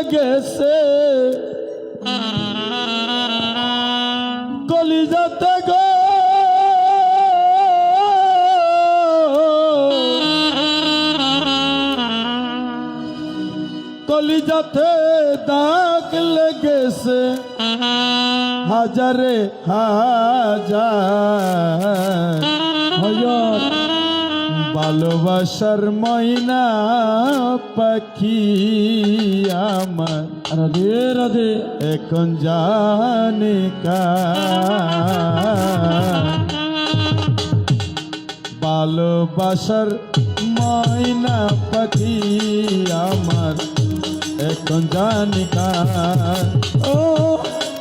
গেছে কলিজাতে গো কলিজাতে দাগ লেগেছে হাজারে হাজার ভালোবাসার ময়না পাখি আমার রাধে রাধে এখন জানে ভালোবাসার ময়না পাখি আমার এখন জানি ও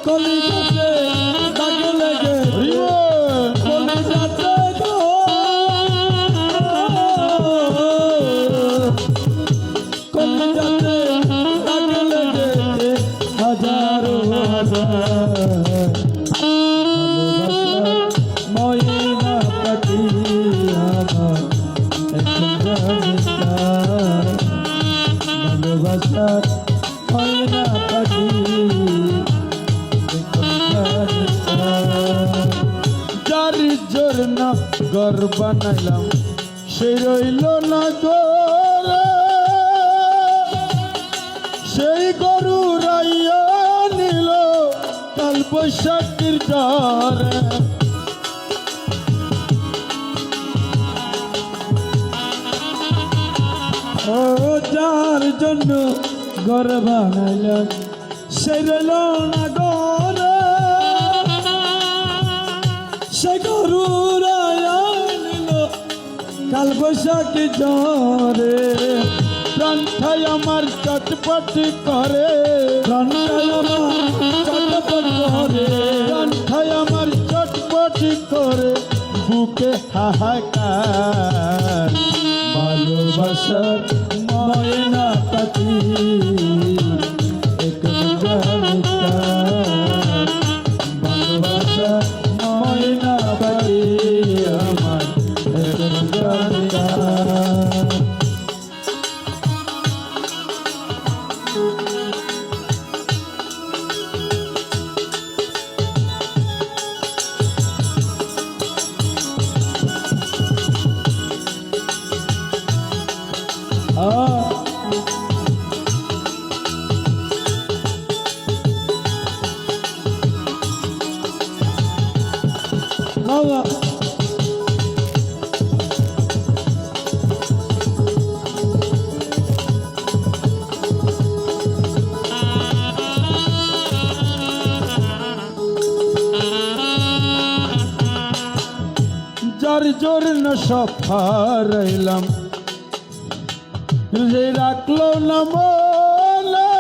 কলিজাতে দাগ লেগে কলিজাতে গো কলিজাতে দাগ লেগে হাজারো হাজার ময়না পাখি আমার এখন জানি ভালোবাসার ময়না পাখি যার জন্য ঘর বানাইলাম সে রইল না ঘরে সেই গরু রাইয়া নিল কাল বৈশাখীর ঝড়ে ও যার জন্য ঘর বানাইলাম সে রইল না ঘরে সে গরু রাইয়া নিল কাল বৈশাখী ঝড়ে প্রাণটাই আমার চটপট করে প্রাণটাই আমার চটপট করে প্রাণটাই আমার চটপট করে বুকে হাহাকার ভালোবাসার ময়না পাখি এখন জানি ভালোবাসার ময়না পাখি আমার এখন জানি বাবা যার জন্য সফর এলাম যে রাখলো না মনে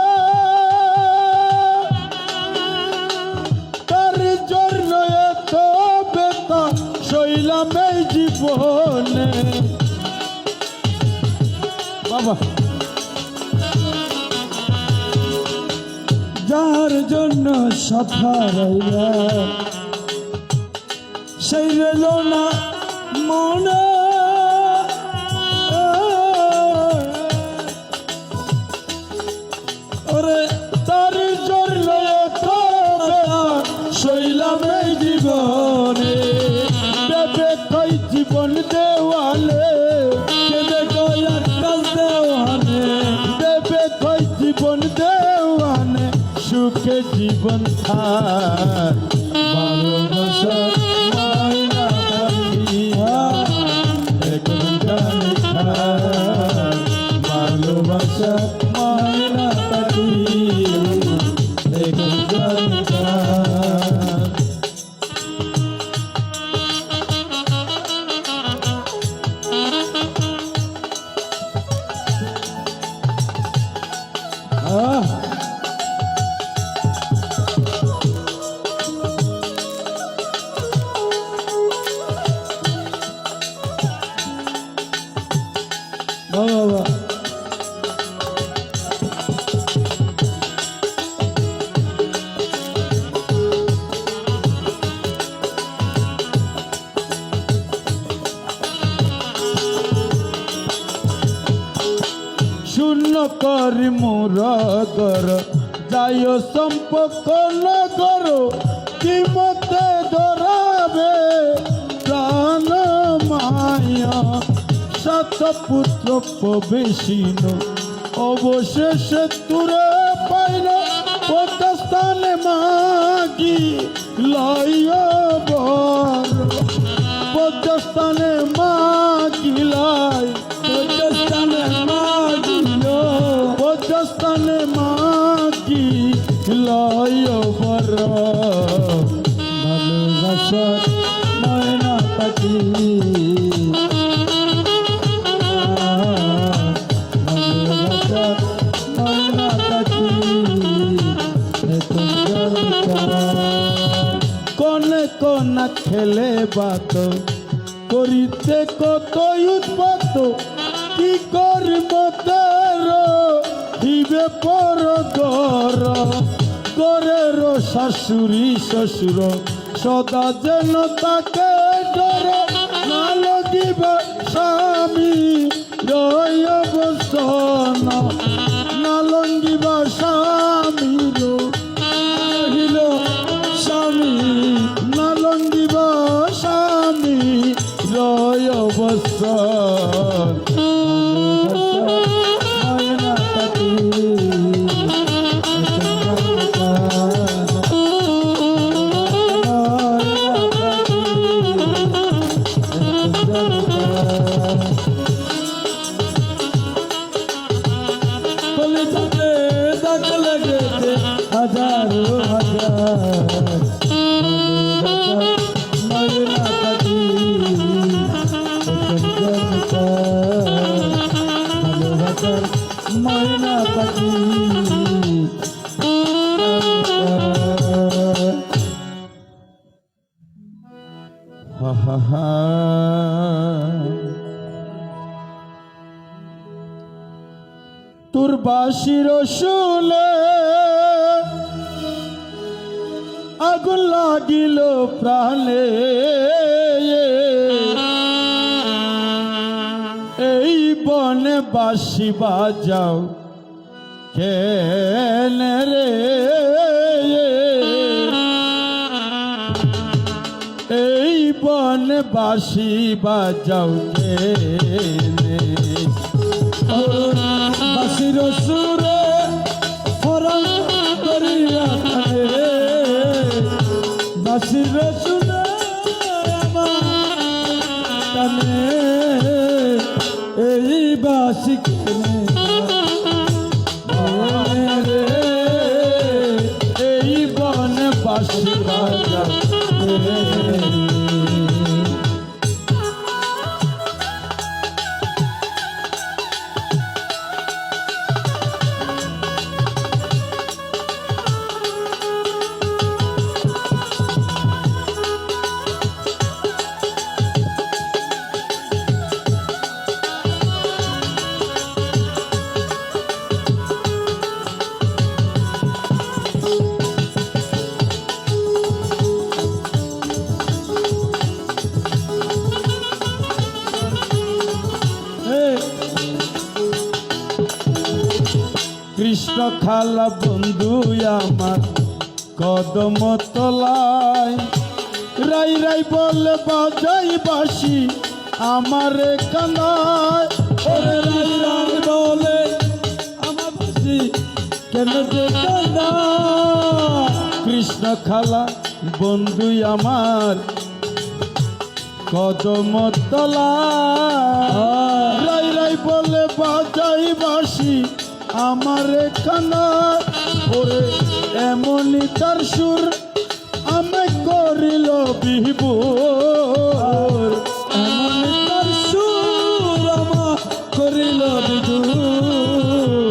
তার জন্য এত বেতা শৈলাম এই জীবনে বাবা যার জন্য সফর এলাম সেই রইল না মনে ওরে তার জন্য শৈলাম এই জীবনে বেবে কই জীবন দেওয়ালে বেবে কই আকাশ দেওয়ানে বেবে কই জীবন দেওয়ানে সুখে জীবন থাক ভালোবাসা ময়না পাখি এখন জানি ভালোবাসা ময়না পাখি এখন জানি বাবা শূন্য করি মুরগর যাই সম্পর্ক নগর কি মতে ধরাবে প্রাণ মায়া সাত পুত্র প্রবেশিন অবশেষে তুরে পাইল পথস্থানে মাগি লয় বর পথস্থানে মাগিলাই পথস্থানে মাগিল পথস্থানে মাগি লয় বর ভালোবাসা ময়না পাখি ভালোবাসা ময়না পাখি কনে কনা খেলে বাত করিতে কত উৎপাত কি করিব তার দিবে পর গর গরের শাশুড়ি শ্বশুর সদা যেন তাকে ডর না লাগিব স্বামী অবসন না লঙ্গিব স্বামীর রহিল স্বামী না লঙ্গিব স্বামী রয় অবসন ময়না পাখি হাজারো হাজার ময়না পাখি ভালোবাসার ময়না পাখি হা হা হা তোর বাঁশির শুলে আগুন লাগিল প্রাণে এই বনে বাঁশি বাজাও কেন রে এই বনে বাঁশি বাজাও কেন বাঁশির সুরে হরণ করিয়া রে বাঁশির সুরে আমার এই বাঁশি রে এই বনে বাঁশি বাজাও কৃষ্ণ খালা বন্ধু আমার কদম তলায় রাই রাই বলে বাজাই বাঁশি আমার কানায় ওরে রাই রাই বলে আমার বাঁশি কেন যে কানায় কৃষ্ণ খালা বন্ধু আমার কদম তলায় রাই রাই বলে বাজাই বাঁশি আমার খানা ওরে এমনই তার সুর আমি করিল বিভোর এমনই তার সুর আমার করিল বিভোর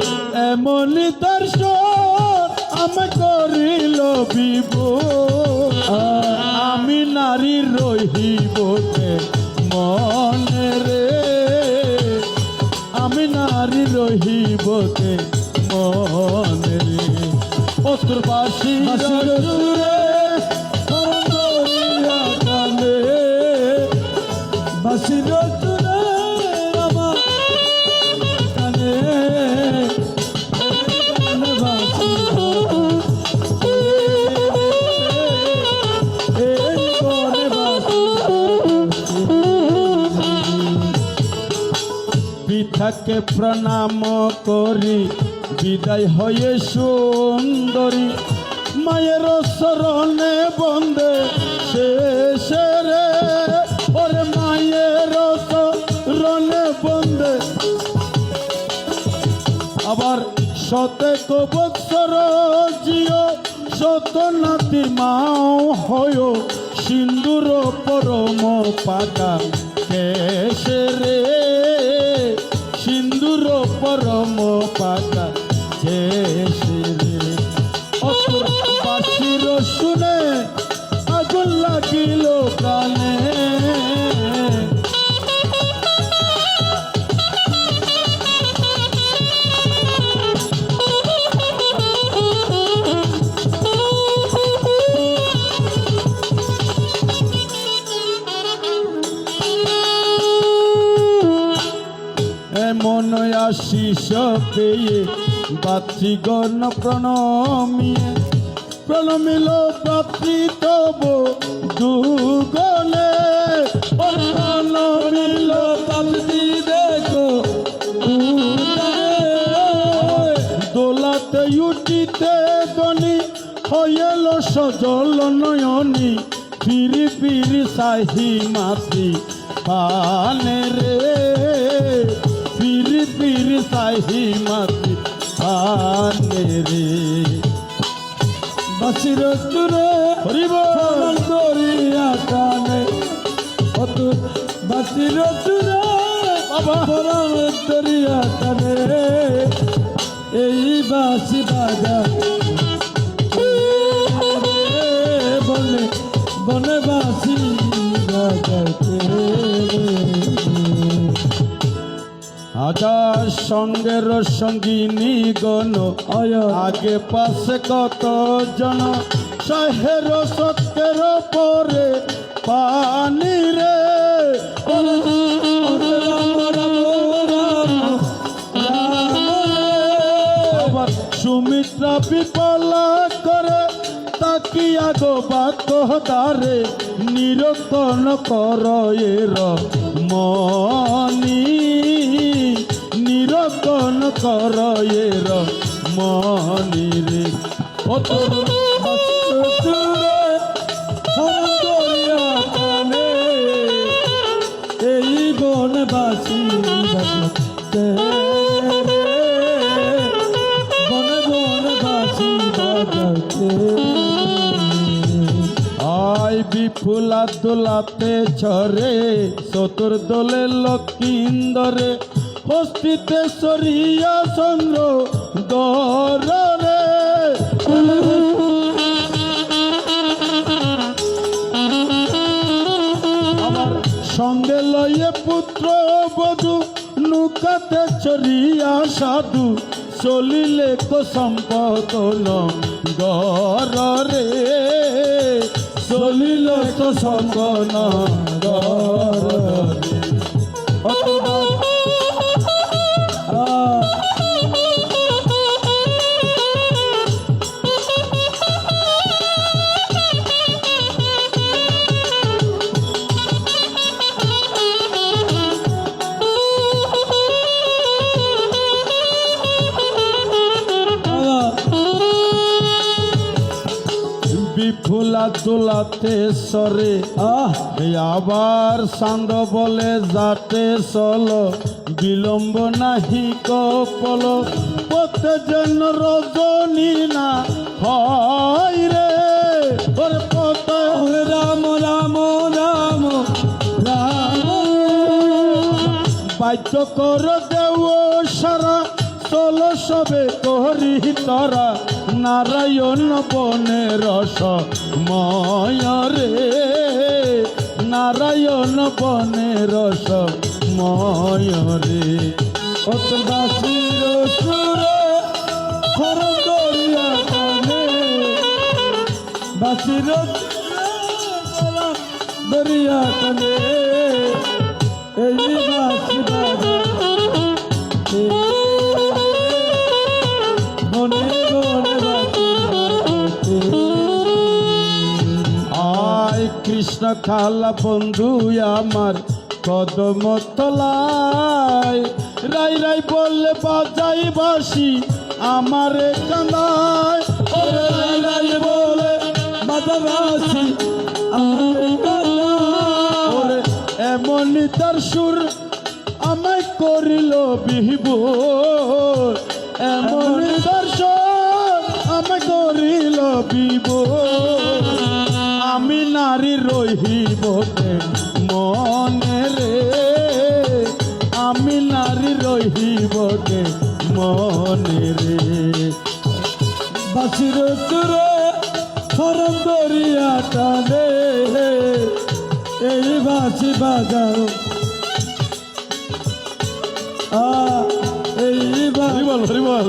এমনই তার সুর আমি করিল বিভোর আমি নারী রহিব মনে রে আমি নারী রহিবতে মনে রে অতুর বাঁশি সুরে বাঁশির সুরে আমার কানে তাকে প্রণাম করি বিদায় হয়ে সুন্দরী মায়ের শরণে বন্দে শেষে রে ওরে মায়ের শরণে বন্দে আবার শতেক বৎসর জিও শত নাতি মাও হয় সিন্দুর পরম পাকা কেশে রে সিন্দুর পরম পাকা কেশে রে অসুর বাসির শুনে আগুন লাগিল কানে এমন আশিস পেয়ে বাতৃগণ প্রণমিয়ে প্রণমিল প্রাতৃতব দুগলে প্রণমিল পাত্রী দেখো দোলাতে উঠিতে দনি হইল সজল নয়নী ফিরি ফিরি সাহি মাতৃ পানে রে ফিরি ফিরি সাহি মাতৃ পানে রে বাসির চুরে হরিব দরিয়া কানে অত বাসির চুরে বাবা দরিয়া কানে এই বাসি বাজা বনে বনে বাসি বাজাতে হাজার সঙ্গের সঙ্গিনী গণ আগে পাশে কত জন শহের সত্যের পরে পানি রে সুমিত্রা বিপলা করে তাকিয়া গো বাক্য দ্বারে নিরক্ষণ কর এর মনি নিরক্ষণ কর এর মনি রে ও তোর এই বনবাসী আই বিপুলা দোলাতে ছরে চতুর দোলে লক্ষিন্দরে হস্তিতে সরিয়া চন্দ্র দরে আমার সঙ্গে লয়ে পুত্র বধূ নুকাতে চরিয়া সাধু চলিলে কো সম্পদ গরে চলিল তো সম্পদ গরে বিফুলা দোলাতে সরে আবার সান্দ বলে যাতে চল বিলম্ব নাহি কপল পথে যেন রজনী না হয় রে ওরে পথে রাম রাম রাম রাম বাধ্য কর দেও সারা চল সবে করি তরা নারায়ণ বনে রস ময়রে নারায়ণ বনে রস ময়রে অতবাসীর সুরে খর দরিয়া কানে বাসির দরিয়া কানে এই বাসি বাজা আয় কৃষ্ণ খালা বন্ধু আমার কদম তলায় রাই রাই বললে বাজাই বাসি আমারে কানায় ওরে রাই রাই বলে বাজা বাসি আমারে কানায় ওরে এমনই তার সুর আমায় করিল বিভোর এমনই তার সুর আমায় করিল বিভোর আমি নারী রহিব মনে রে আমি নারী রহিব মনে রে বাসির তুরে ফরম দরিয়া টানে এই বাসি বাজাও এই হরিবল হরিবল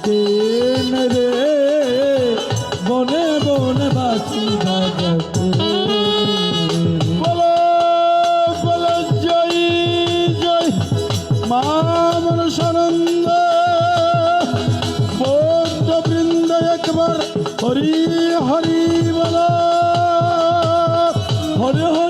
কেন রে বনে বনে বাসি বাজাতে বলো বলো জয় জয় মা মনসানন্দ বৌদ্ধ বৃন্দ একবার হরি হরি বলো হরি হরি